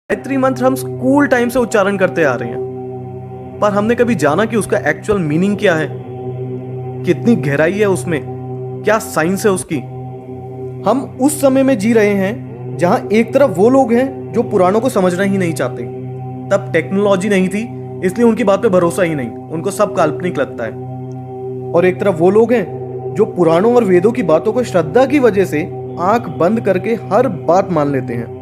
गायत्री मंत्र हम school time से उच्चारण करते आ रहे हैं, पर हमने कभी जाना कि उसका एक्चुअल मीनिंग क्या है, कितनी गहराई है उसमें, क्या साइंस है उसकी। हम उस समय में जी रहे हैं जहां एक तरफ वो लोग हैं जो पुराणों को समझना ही नहीं चाहते। तब टेक्नोलॉजी नहीं थी, इसलिए उनकी बात पे भरोसा ही नहीं, उनको सब काल्पनिक लगता है। और एक तरफ वो लोग हैं जो पुराणों और वेदों की बातों को श्रद्धा की वजह से आंख बंद करके हर बात मान लेते हैं।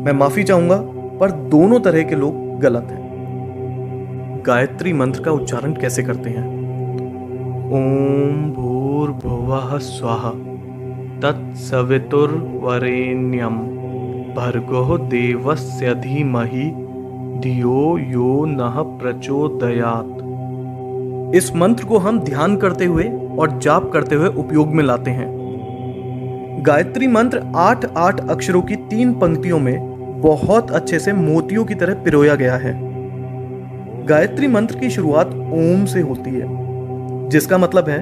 मैं माफी चाहूंगा, पर दोनों तरह के लोग गलत हैं। गायत्री मंत्र का उच्चारण कैसे करते हैं? ओम भूर्भुवः स्वः तत्सवितुर्वरेण्यं भर्गो देवस्य धीमहि धियो यो नः प्रचोदयात्। इस मंत्र को हम ध्यान करते हुए और जाप करते हुए उपयोग में लाते हैं। गायत्री मंत्र 8 अक्षरों की 3 पंक्तियों में बहुत अच्छे से मोतियों की तरह पिरोया गया है। गायत्री मंत्र की शुरुआत ओम से होती है, जिसका मतलब है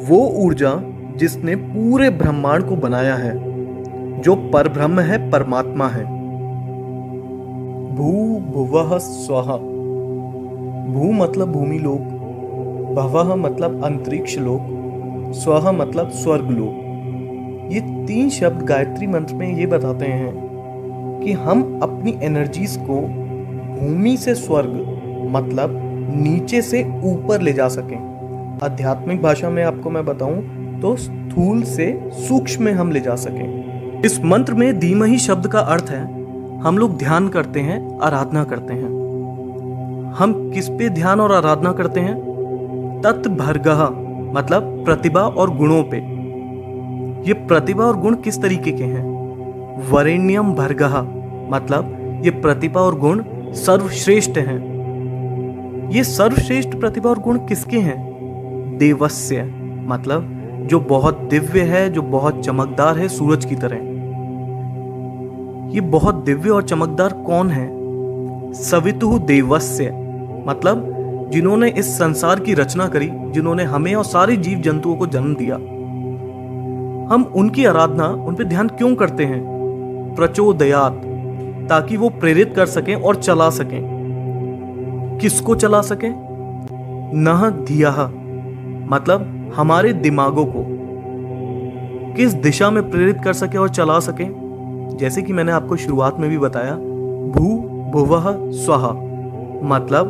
वो ऊर्जा जिसने पूरे ब्रह्मांड को बनाया है, जो परब्रह्म है, परमात्मा है। भू भुवः स्वः। भू मतलब भूमि लोक, भवः मतलब अंतरिक्ष लोक, स्वः मतलब स्वर्ग लोक। ये 3 शब्द गायत्री मंत्र में ये बताते हैं कि हम अपनी एनर्जीज को भूमि से स्वर्ग मतलब नीचे से ऊपर ले जा सकें। आध्यात्मिक भाषा में आपको मैं बताऊं तो स्थूल से सूक्ष्म में हम ले जा सकें। इस मंत्र में धीमहि शब्द का अर्थ है हम लोग ध्यान करते हैं, आराधना करते हैं। हम किस पे ध्यान और आराधना करते हैं? तत्भर्गः मतलब प्रतिभा और गुणों पे। ये प्रतिभा और गुण किस तरीके के हैं? वरेण्यम भर्गः मतलब ये प्रतिभा और गुण सर्वश्रेष्ठ हैं। ये सर्वश्रेष्ठ प्रतिभा और गुण किसके हैं? देवस्य मतलब जो बहुत दिव्य है, जो बहुत चमकदार है, सूरज की तरह। ये बहुत दिव्य और चमकदार कौन है? सवितुः देवस्य मतलब जिन्होंने इस संसार की रचना करी, जिन्होंने हमें और सारे जीव जंतुओं को जन्म दिया। हम उनकी आराधना, उन पे ध्यान क्यों करते हैं? प्रचोदयात्, ताकि वो प्रेरित कर सकें और चला सकें। किसको चला सकें? नः धियः मतलब हमारे दिमागों को किस दिशा में प्रेरित कर सके और चला सके। जैसे कि मैंने आपको शुरुआत में भी बताया, भू भुवः स्वः मतलब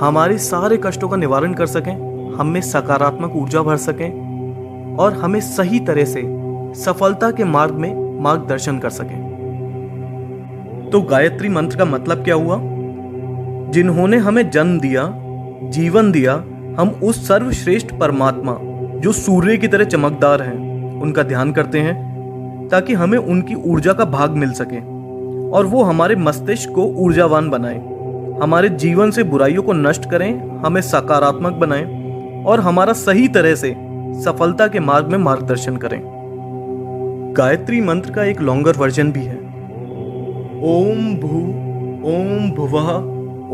हमारे सारे कष्टों का निवारण कर सकें, हम में सकारात्मक ऊर्जा भर सकें और हमें सही तरह से सफलता के मार्ग में मार्गदर्शन कर सकें। तो गायत्री मंत्र का मतलब क्या हुआ? जिन्होंने हमें जन्म दिया, जीवन दिया, हम उस सर्वश्रेष्ठ परमात्मा जो सूर्य की तरह चमकदार हैं, उनका ध्यान करते हैं ताकि हमें उनकी ऊर्जा का भाग मिल सके और वो हमारे मस्तिष्क को ऊर्जावान बनाए, हमारे जीवन से बुराइयों को नष्ट करें, हमें सकारात्मक बनाएं और हमारा सही तरह से सफलता के मार्ग में मार्गदर्शन करें। गायत्री मंत्र का एक लॉन्गर वर्जन भी है। ओम भू, ओम भुवः,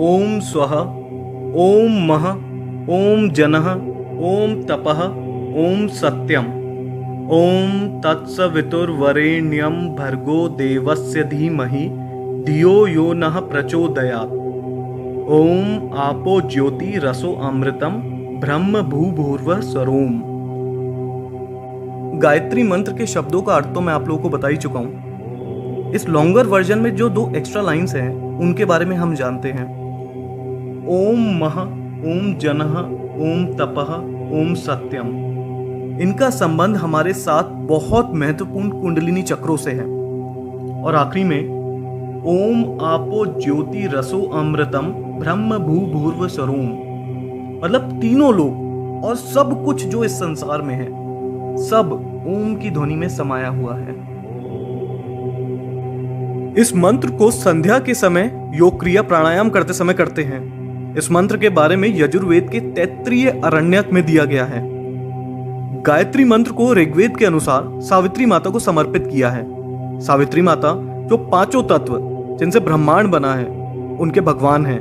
ओम स्वः, ओम मः, ओम जनः, ओम तपः, ओम सत्यम, ओम तत्सवितुर्वरेण्यं भर्गो देवस्य धीमहि धियो यो नः प्रचोदयात्। ओम आपो ज्योति रसो अमृतम ब्रह्म भूभुर्वः स्वरोम। गायत्री मंत्र के शब्दों का अर्थ तो मैं आप लोगों को बता ही चुका हूं। इस लॉन्गर वर्जन में जो 2 एक्स्ट्रा लाइंस हैं उनके बारे में हम जानते हैं। ओम मः, ओम जनः, ओम तपः, ओम सत्यम। इनका संबंध हमारे साथ बहुत महत्वपूर्ण कुंडलिनी चक्रों से है। और आखिरी में ओम आपो ज्योति रसो अमृतम ब्रह्म भूभुर्व स्वरोम मतलब तीनों लोग और सब कुछ जो इस संसार में है, सब ओम की ध्वनि में समाया हुआ है। इस मंत्र को संध्या के समय योग क्रिया प्राणायाम करते समय करते हैं। इस मंत्र के बारे में यजुर्वेद के तैत्तिरीय अरण्यक में दिया गया है। गायत्री मंत्र को ऋग्वेद के अनुसार सावित्री माता को समर्पित किया है। सावित्री माता जो 5 तत्व जिनसे ब्रह्मांड बना है, उनके भगवान हैं।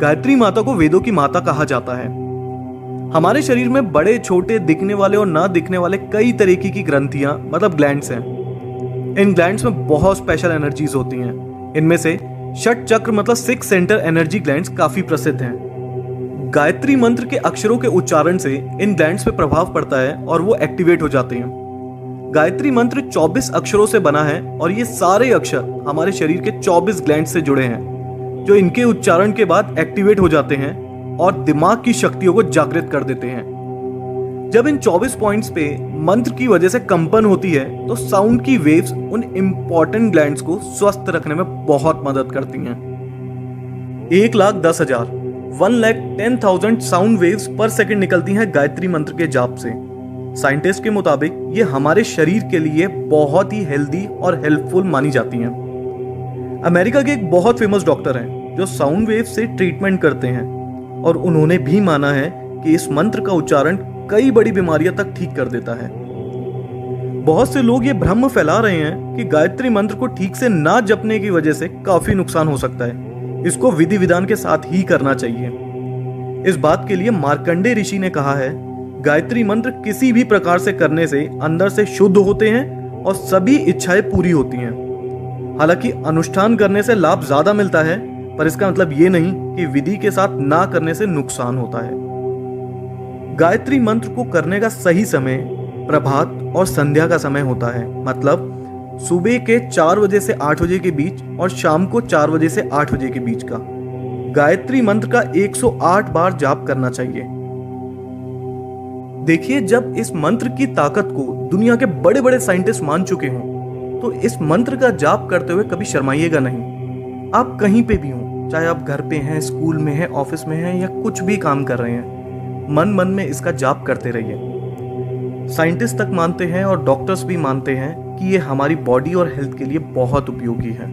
गायत्री माता को वेदों की माता कहा जाता है। हमारे शरीर में बड़े छोटे दिखने वाले और ना दिखने वाले कई तरीके की ग्रंथियां मतलब ग्लैंड्स हैं। इन ग्लैंड्स में बहुत स्पेशल एनर्जीज होती हैं इनमें से षट चक्र मतलब 6 सेंटर एनर्जी ग्लैंड्स काफी प्रसिद्ध हैं। गायत्री मंत्र के अक्षरों के उच्चारण से इन ग्लैंड्स पे प्रभाव पड़ता है और वो एक्टिवेट हो जाते हैं। गायत्री मंत्र 24 अक्षरों से बना है और ये सारे अक्षर हमारे शरीर के 24 ग्लैंड से जुड़े हैं, जो इनके उच्चारण के बाद एक्टिवेट हो जाते हैं और दिमाग की शक्तियों को जागृत कर देते हैं। जब इन 24 पॉइंट्स पे मंत्र की वजह से कंपन होती है तो साउंड की वेव्स उन इंपॉर्टेंट ग्लैंड्स को स्वस्थ रखने में बहुत मदद करती हैं। 1,10,000 1,10,000 साउंड वेव्स पर सेकंड निकलती हैं गायत्री मंत्र के जाप से। साइंटिस्ट के मुताबिक ये हमारे शरीर के लिए बहुत ही हेल्दी और हेल्पफुल मानी जाती हैं। अमेरिका के एक बहुत फेमस डॉक्टर हैं जो साउंड वेव से ट्रीटमेंट करते हैं और उन्होंने भी माना है कि इस मंत्र का उच्चारण कई बड़ी बीमारियां तक ठीक कर देता है। बहुत से लोग ये भ्रम फैला रहे हैं कि गायत्री मंत्र को ठीक से ना जपने की वजह से काफी नुकसान हो सकता है, इसको विधि विधान के साथ ही करना चाहिए। इस बात के लिए मार्कंडेय ऋषि ने कहा है, गायत्री मंत्र किसी भी प्रकार से करने से अंदर से शुद्ध होते हैं और सभी इच्छाएं पूरी होती हैं। हालांकि अनुष्ठान करने से लाभ ज्यादा मिलता है, पर इसका मतलब ये नहीं कि विधि के साथ ना करने से नुकसान होता है। गायत्री मंत्र को करने का सही समय प्रभात और संध्या का समय होता है, मतलब सुबह के 4 बजे से 8 बजे के बीच और शाम को 4 बजे से 8 बजे के बीच का। गायत्री मंत्र का 108 बार जाप करना चाहिए। देखिए, जब इस मंत्र की ताकत को दुनिया के बड़े बड़े साइंटिस्ट मान चुके हों, तो इस मंत्र का जाप करते हुए कभी शर्माइएगा नहीं। आप कहीं पे भी हों, चाहे आप घर पे हैं, स्कूल में हैं, ऑफिस में हैं या कुछ भी काम कर रहे हैं, मन मन में इसका जाप करते रहिए। साइंटिस्ट तक मानते हैं और डॉक्टर्स भी मानते हैं कि ये हमारी बॉडी और हेल्थ के लिए बहुत उपयोगी है।